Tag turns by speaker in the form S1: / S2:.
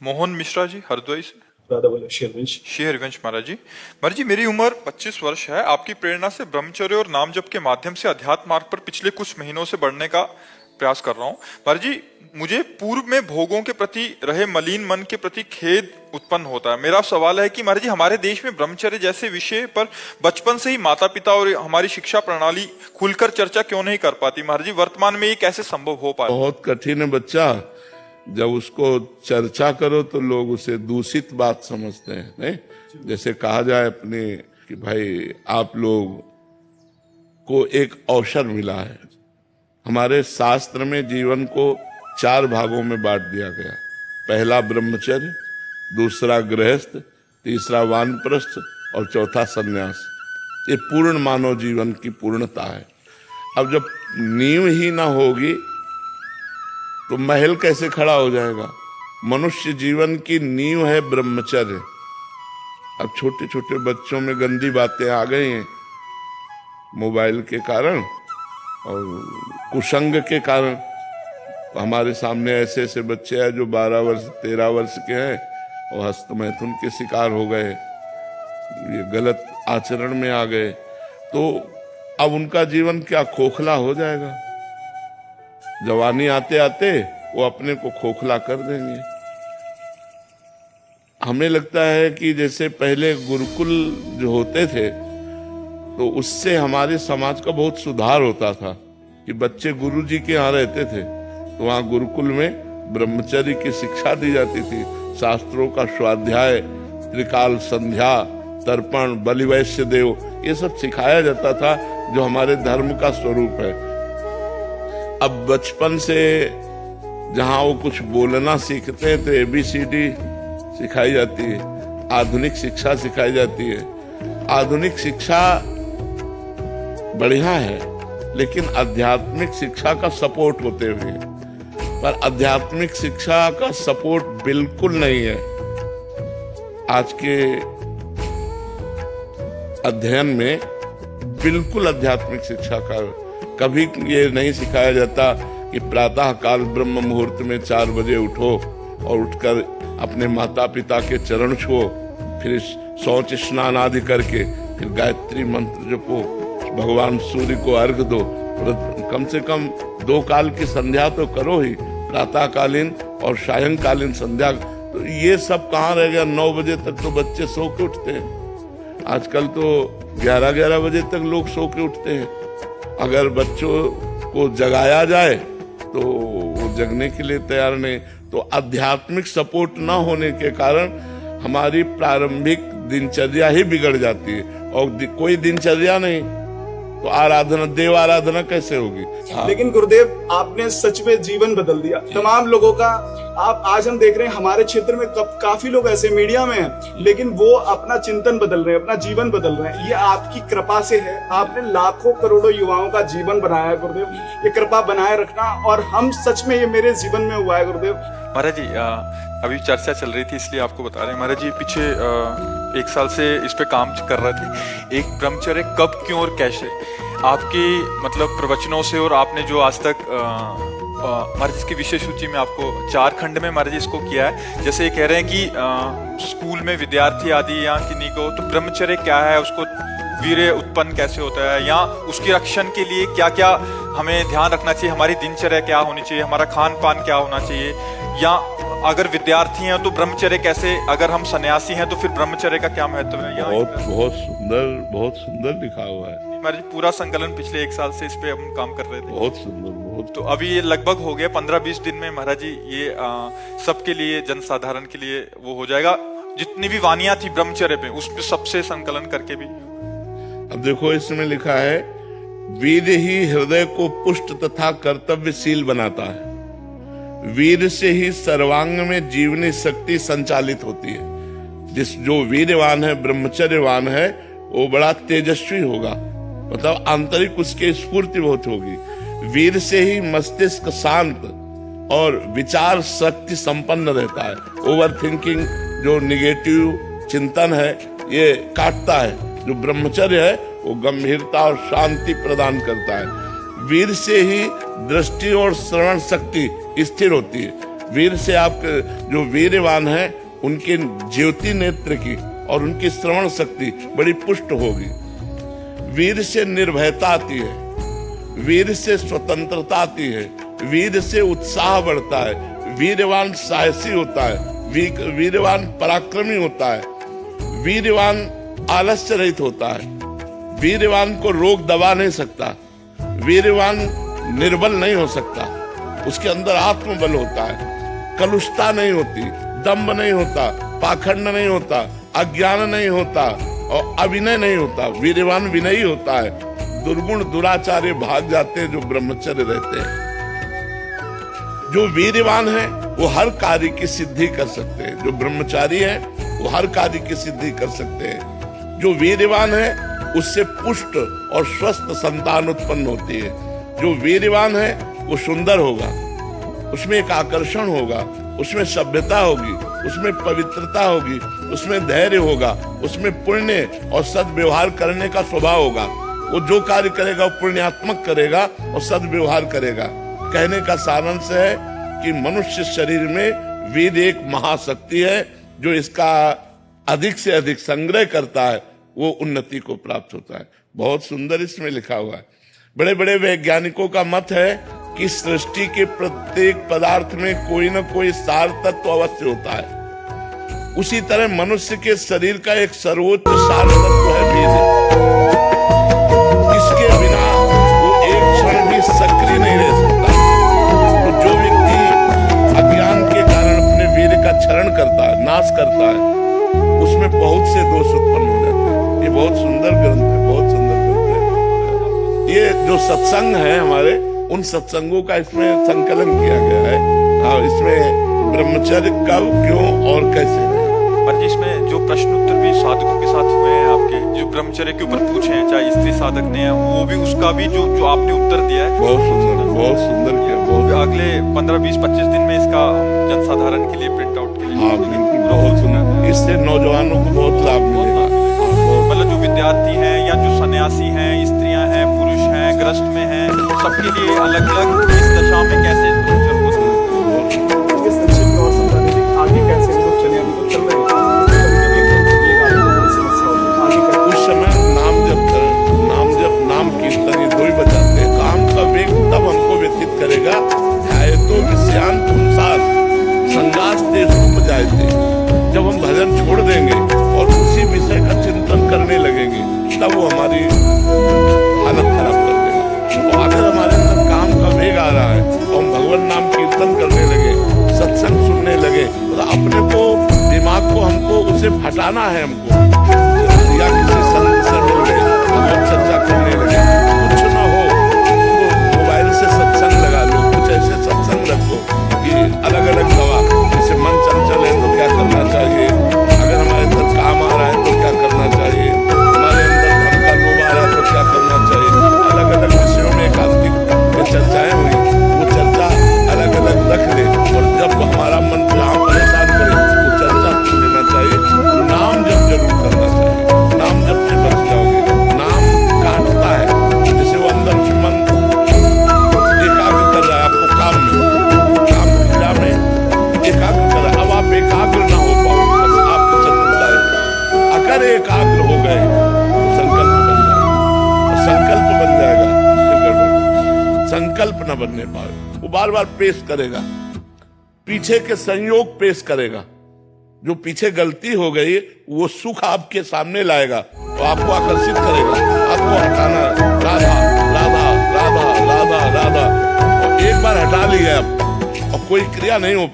S1: मोहन मिश्रा जी, हरदोई से।
S2: राधा बोले शेरवंश।
S1: शेरगंज। महाराज जी, महाराज जी, मेरी उम्र 25 वर्ष है। आपकी प्रेरणा से ब्रह्मचर्य और नाम जप के माध्यम से अध्यात्म मार्ग पर पिछले कुछ महीनों से बढ़ने का प्रयास कर रहा हूँ। महाराज जी, मुझे पूर्व में भोगों के प्रति रहे मलिन मन के प्रति खेद उत्पन्न होता है। मेरा सवाल है कि महाराज जी, हमारे देश में ब्रह्मचर्य जैसे विषय पर बचपन से ही माता पिता और हमारी शिक्षा प्रणाली खुलकर चर्चा क्यों नहीं कर पाती? महाराज जी, वर्तमान में ये कैसे संभव हो पाए?
S3: बहुत कठिन है बच्चा। जब उसको चर्चा करो तो लोग उसे दूषित बात समझते हैं, नहीं? जैसे कहा जाए अपने कि भाई आप लोग को एक अवसर मिला है। हमारे शास्त्र में जीवन को 4 भागों में बांट दिया गया। पहला ब्रह्मचर्य, दूसरा गृहस्थ, तीसरा वानप्रस्थ और चौथा सन्यास। ये पूर्ण मानव जीवन की पूर्णता है। अब जब नींव ही ना होगी तो महल कैसे खड़ा हो जाएगा? मनुष्य जीवन की नींव है ब्रह्मचर्य। अब छोटे छोटे बच्चों में गंदी बातें आ गई हैं मोबाइल के कारण और कुसंग के कारण। हमारे सामने ऐसे ऐसे बच्चे हैं जो 12 वर्ष 13 वर्ष के हैं और हस्तमैथुन के शिकार हो गए, ये गलत आचरण में आ गए। तो अब उनका जीवन क्या खोखला हो जाएगा? जवानी आते आते वो अपने को खोखला कर देंगे। हमें लगता है कि जैसे पहले गुरुकुल जो होते थे तो उससे हमारे समाज का बहुत सुधार होता था कि बच्चे गुरुजी के यहाँ रहते थे तो वहाँ गुरुकुल में ब्रह्मचर्य की शिक्षा दी जाती थी। शास्त्रों का स्वाध्याय, त्रिकाल संध्या, तर्पण, बलिवैश्य देव, ये सब सिखाया जाता था जो हमारे धर्म का स्वरूप है। अब बचपन से जहाँ वो कुछ बोलना सीखते हैं तो ABCD सिखाई जाती है, आधुनिक शिक्षा सिखाई जाती है। आधुनिक शिक्षा बढ़िया है लेकिन आध्यात्मिक शिक्षा का सपोर्ट होते हुए, पर आध्यात्मिक शिक्षा का सपोर्ट बिल्कुल नहीं है। आज के अध्ययन में बिल्कुल आध्यात्मिक शिक्षा का कभी ये नहीं सिखाया जाता कि प्रातः काल ब्रह्म मुहूर्त में 4 बजे उठो और उठकर अपने माता पिता के चरण छुओ, फिर शौच स्नान आदि करके फिर गायत्री मंत्र जपो, भगवान सूर्य को अर्घ दो, कम से कम 2 काल की संध्या तो करो ही, प्रातःकालीन और सायंकालीन संध्या। तो ये सब कहाँ रह गया? 9 बजे तक तो बच्चे सो के उठते हैं। आजकल तो 11-11 बजे तक लोग सो के उठते हैं। अगर बच्चों को जगाया जाए तो वो जगने के लिए तैयार नहीं। तो आध्यात्मिक सपोर्ट ना होने के कारण हमारी प्रारंभिक दिनचर्या ही बिगड़ जाती है और कोई दिनचर्या नहीं तो आराधना, देव आराधना कैसे होगी?
S2: लेकिन गुरुदेव, आपने सच में जीवन बदल दिया तमाम लोगों का। आप आज हम देख रहे हैं हमारे क्षेत्र में काफी लोग ऐसे मीडिया में हैं लेकिन वो अपना चिंतन बदल रहे हैं, अपना जीवन बदल रहे हैं। ये आपकी कृपा से है। आपने लाखों करोड़ों युवाओं का जीवन बनाया है गुरुदेव। ये कृपा बनाए रखना। और हम सच में, ये मेरे जीवन में हुआ है गुरुदेव।
S1: महाराज जी, अभी चर्चा चल रही थी इसलिए आपको बता रहे हैं। महाराज जी, पीछे 1 साल से इस पे काम कर रहे थे। एक ब्रह्मचर्य कब, क्यों और कैसे, आपकी मतलब प्रवचनों से और आपने जो आज तक महाराज जी की विशेष सूची में आपको 4 खंड में महाराज जी इसको किया है। जैसे ये कह रहे हैं कि स्कूल में विद्यार्थी आदि या किन्हीं को तो ब्रह्मचर्य क्या है, उसको वीर्य उत्पन्न कैसे होता है, या उसकी रक्षण के लिए क्या क्या हमें ध्यान रखना चाहिए, हमारी दिनचर्या क्या होनी चाहिए, हमारा खान पान क्या होना चाहिए, या अगर विद्यार्थी हैं तो ब्रह्मचर्य कैसे, अगर हम सन्यासी हैं तो फिर ब्रह्मचर्य का क्या महत्व है?
S3: बहुत सुंदर लिखा हुआ है।
S1: हमारे पूरा संकलन पिछले 1 साल से इस पे हम काम कर रहे थे।
S3: बहुत सुंदर, बहुत।
S1: तो अभी ये लगभग हो गया 15-20 दिन में महाराज जी, ये सबके लिए, जनसाधारण के लिए वो हो जाएगा। जितनी भी वानियां थी ब्रह्मचर्य पे, उस पे सबसे संकलन करके भी।
S3: अब देखो इसमें लिखा है, वीर ही हृदय को पुष्ट तथा कर्तव्यशील बनाता है। वीर से ही सर्वांग में जीवनी शक्ति संचालित होती है। जो वीरवान है, ब्रह्मचर्यवान है, वो बड़ा तेजस्वी होगा, मतलब आंतरिक उसकी स्फूर्ति बहुत होगी। वीर से ही मस्तिष्क शांत और विचार शक्ति संपन्न रहता है। ओवर थिंकिंग, जो निगेटिव चिंतन है, ये काटता है। जो ब्रह्मचर्य है वो गंभीरता और शांति प्रदान करता है। वीर से ही दृष्टि और श्रवण शक्ति स्थिर होती है। वीर से आप जो वीरवान है उनके ज्योति नेत्र की और उनकी श्रवण शक्ति बड़ी पुष्ट होगी। वीर से निर्भयता आती है, वीर से स्वतंत्रता आती है, वीर से उत्साह बढ़ता है, वीरवान साहसी होता है, वीरवान पराक्रमी होता है, वीरवान आलस्य रहित होता है, वीरवान को रोग दबा नहीं सकता, वीरवान निर्बल नहीं हो सकता, उसके अंदर आत्मबल होता है, कलुषता नहीं होती, दंभ नहीं होता, पाखंड नहीं होता, अज्ञान नहीं होता और अविनय नहीं होता। वीरवान विनयी होता है। दुर्गुण दुराचार्य भाग जाते हैं जो ब्रह्मचर्य रहते हैं। जो वीरवान है वो हर कार्य की सिद्धि कर सकते हैं। जो ब्रह्मचारी है वो हर कार्य की सिद्धि कर सकते हैं। जो वीरवान है उससे पुष्ट और स्वस्थ संतान उत्पन्न होती है। जो वीरवान है वो सुंदर होगा, उसमें एक आकर्षण होगा, उसमें सभ्यता होगी, उसमें पवित्रता होगी, उसमें धैर्य होगा, उसमें पुण्य और सद्व्यवहार करने का स्वभाव होगा। वो जो कार्य करेगा वो पुण्यात्मक करेगा और सद्व्यवहार करेगा। कहने का सारांश है कि मनुष्य शरीर में वीर एक महाशक्ति है। जो इसका अधिक से अधिक संग्रह करता है वो उन्नति को प्राप्त होता है। बहुत सुंदर इसमें लिखा हुआ है। बड़े बड़े वैज्ञानिकों का मत है कि सृष्टि के प्रत्येक पदार्थ में कोई न कोई सार तत्व अवश्य होता है। उसी तरह मनुष्य के शरीर का एक सर्वोच्च सार तत्व है वीर्य। इसके बिना वो एक क्षण भी सक्रिय नहीं रह सकता। तो जो व्यक्ति अज्ञान के कारण अपने वीर्य का क्षरण करता है, नाश करता है, उसमें बहुत से दोष उत्पन्न हो जाते हैं। ये बहुत सुंदर ग्रंथ है, बहुत सुंदर ग्रंथ है। ये जो सत्संग है हमारे, उन सत्संगों का इसमें संकलन किया गया है। हाँ, इसमें ब्रह्मचर्य कब, क्यों और कैसे।
S1: पर इसमें जो प्रश्न उत्तर भी साधकों के साथ हुए हैं आपके, जो ब्रह्मचर्य के ऊपर पूछे हैं, चाहे स्त्री साधक ने, वो भी उसका भी जो आपने उत्तर दिया है
S3: बहुत सुंदर किया। बहुत
S1: अगले 15, 20, 25 दिन में इसका जनसाधारण के लिए प्रिंट आउट के लिए।
S3: हाँ, बिल्कुल बहुत सुंदर। इससे नौजवानों को बहुत लाभ मिलेगा।
S1: मतलब जो विद्यार्थी हैं या जो सन्यासी हैं, स्त्रियां हैं, पुरुष हैं, ग्रस्त में हैं, सबके लिए अलग अलग इस दशा में कैसे
S2: आगे कैसे लोग चले, अभी तो चल रहे हैं।
S3: उस समय नाम कीर्तन ये दो ही बजाते हैं। काम का वेग तब हमको व्यतीत करेगा तो विषयांत पुंसास संगास्ते रूप जायते। जब हम भजन छोड़ देंगे और उसी विषय का चिंतन करने लगेंगे तब वो हमारी हालत खराब कर देगा। तो अगर हमारे अंदर काम का वेग आ रहा है तो हम भगवान नाम कीर्तन करने लगे, सत्संग सुनने लगे, तो अपने को दिमाग को हमको उसे हटाना है। हमको या किसी संत से मिल गए, हम चर्चा करने लगे, कुछ ना हो तो मोबाइल से सत्संग लगा लो, कुछ ऐसे सत्संग रखो कि अलग अलग दवा। जैसे मन चंचल है तो क्या करना चाहिए, अगर हमारे अंदर काम आ रहा है तो क्या करना चाहिए, हमारे अंदर धन का लोभ आ रहा है तो क्या करना चाहिए। अलग अलग विषयों में एकांतिक चर्चाएं हुई, वो चर्चा अलग अलग रख दे और जब हमारा मन जहाँ परेशान करे वो चर्चा कर लेना चाहिए। नाम जब जरूर करना चाहिए। नाम जब से बच जाओगे। नाम काटता है, जैसे वो अंदर से मन एकाग्र कर रहा है आपको काम में, काम क्रिया में एकाग्र कर रहा है। अब आप एकाग्र ना हो पाओ, बस आपकी चतुरता है। अगर एकाग्र हो गए तो संकल्प बन जाएगा, और संकल्प बन जाएगा संकल्प न बनने पाए वो बार बार पेश करेगा, पीछे के संयोग पेश करेगा। जो पीछे गलती हो गई वो सुख आपके सामने लाएगा तो आपको आकर्षित करेगा, आपको हटाना। राधा राधा राधा राधा राधा, और एक बार हटा लिया अब और कोई क्रिया नहीं हो